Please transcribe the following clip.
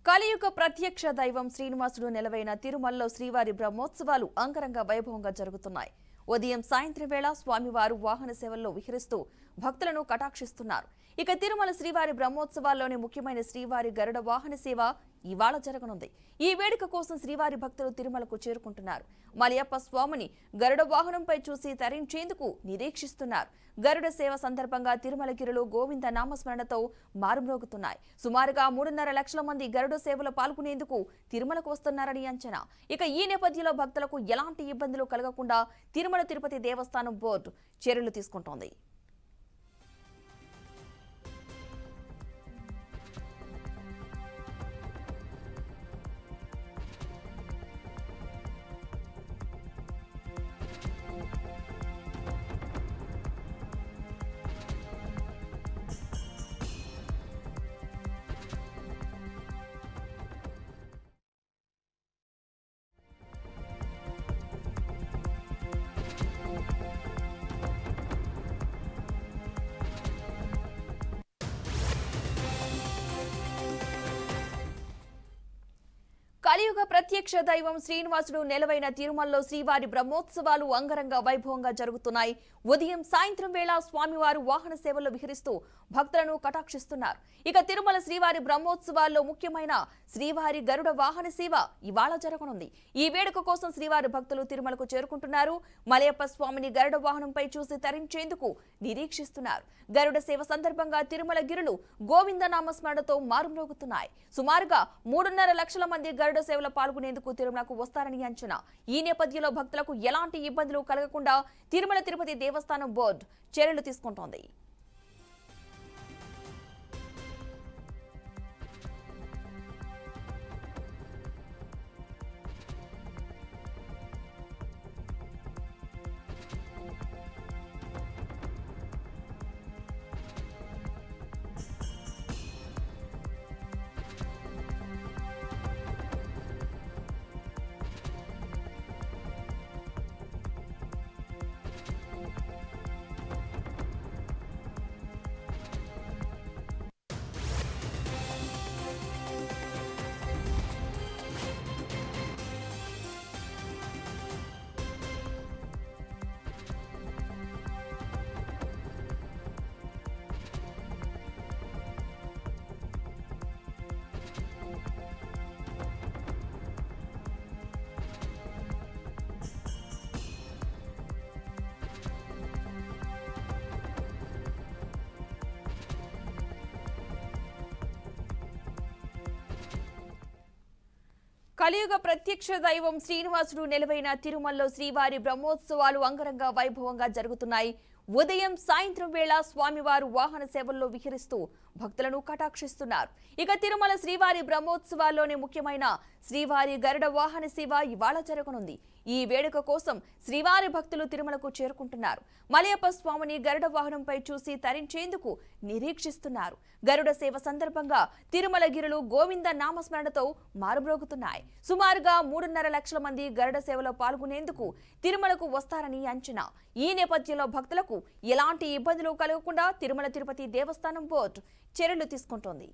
కలియుగ ప్రత్యక్ష దైవం శ్రీనివాసుడు నెలవైన తిరుమలలో శ్రీవారి బ్రహ్మోత్సవాలు అంగరంగ వైభవంగా జరుగుతున్నాయి. ఉదయం సాయంత్రం వేళ స్వామివారు వాహన సేవల్లో విహరిస్తూ భక్తులను కటాక్షిస్తున్నారు. ఇక తిరుమల శ్రీవారి బ్రహ్మోత్సవాల్లోని ముఖ్యమైన శ్రీవారి గరుడ వాహన సేవ ఇవాళ జరగనుంది. ఈ వేడుక కోసం శ్రీవారి భక్తులు తిరుమలకు చేరుకుంటున్నారు. మలయప్ప స్వామిని గరుడ వాహనంపై చూసి తరించేందుకు నిరీక్షిస్తున్నారు. గరుడ సేవ సందర్భంగా తిరుమలగిరులు గోవింద నామస్మరణతో మారుమ్రోగుతున్నాయి. సుమారుగా 3.5 లక్షల మంది గరుడ సేవలో పాల్గొనేందుకు తిరుమలకు వస్తున్నారని అంచనా. ఇక ఈ నేపథ్యంలో భక్తులకు ఎలాంటి ఇబ్బందులు కలగకుండా తిరుమల తిరుపతి దేవస్థానం బోర్డు చర్యలు తీసుకుంటోంది. కలియుగ ప్రత్యక్ష దైవం శ్రీనివాసుడు నెలవైన తిరుమలలో శ్రీవారి బ్రహ్మోత్సవాలు అంగరంగ వైభవంగా జరుగుతున్నాయి. ఉదయం సాయంత్రం వేళ స్వామివారు వాహన సేవల్లో విహరిస్తూ భక్తులను కటాక్షిస్తున్నారు. ఇక తిరుమల శ్రీవారి బ్రహ్మోత్సవాల్లో ముఖ్యమైన శ్రీవారి గరుడ వాహన సేవ ఇవాళ జరగనుంది. ఈ వేడుక కోసం శ్రీవారి భక్తులు తిరుమలకు చేరుకుంటున్నారు. మలయప్ప స్వామిని గరుడ వాహనంపై చూసి తరించేందుకు నిరీక్షిస్తున్నారు. గరుడ సేవ సందర్భంగా తిరుమల గిరులు గోవింద నామస్మరణతో మారుమ్రోగుతున్నాయి. సుమారుగా 3.5 లక్షల మంది గరుడ సేవలో పాల్గొనేందుకు తిరుమలకు వస్తారని అంచనా. ఈ నేపథ్యంలో భక్తులకు ఎలాంటి ఇబ్బందులు కలగకుండా తిరుమల తిరుపతి దేవస్థానం బోర్డు చర్యలు తీసుకుంటోంది. కలియుగ ప్రత్యక్ష దైవం శ్రీనివాసుడు నెలవైన తిరుమలలో శ్రీవారి బ్రహ్మోత్సవాలు అంగరంగ వైభవంగా జరుగుతున్నాయి. ఉదయం సాయంత్రం వేళ స్వామివారు వాహన సేవల్లో విహరిస్తూ భక్తులను కటాక్షిస్తున్నారు. ఇక తిరుమల శ్రీవారి బ్రహ్మోత్సవాల్లోనే ముఖ్యమైన శ్రీవారి గరుడ వాహన సేవ ఇవాళ జరగనుంది. ఈ వేడుక కోసం శ్రీవారి భక్తులు తిరుమలకు చేరుకుంటున్నారు. మలయప్ప స్వామిని గరుడ వాహనంపై చూసి తరించేందుకు నిరీక్షిస్తున్నారు. గరుడ సేవ సందర్భంగా తిరుమల గిరులు గోవింద నామస్మరణతో మారుమ్రోగుతున్నాయి. సుమారుగా 3.5 లక్షల మంది గరుడ సేవలో పాల్గొనేందుకు తిరుమలకు వస్తారని అంచనా. ఈ నేపథ్యంలో భక్తులకు ఎలాంటి ఇబ్బందులు కలగకుండా తిరుమల తిరుపతి దేవస్థానం బోర్డు చర్యలు తీసుకుంటోంది.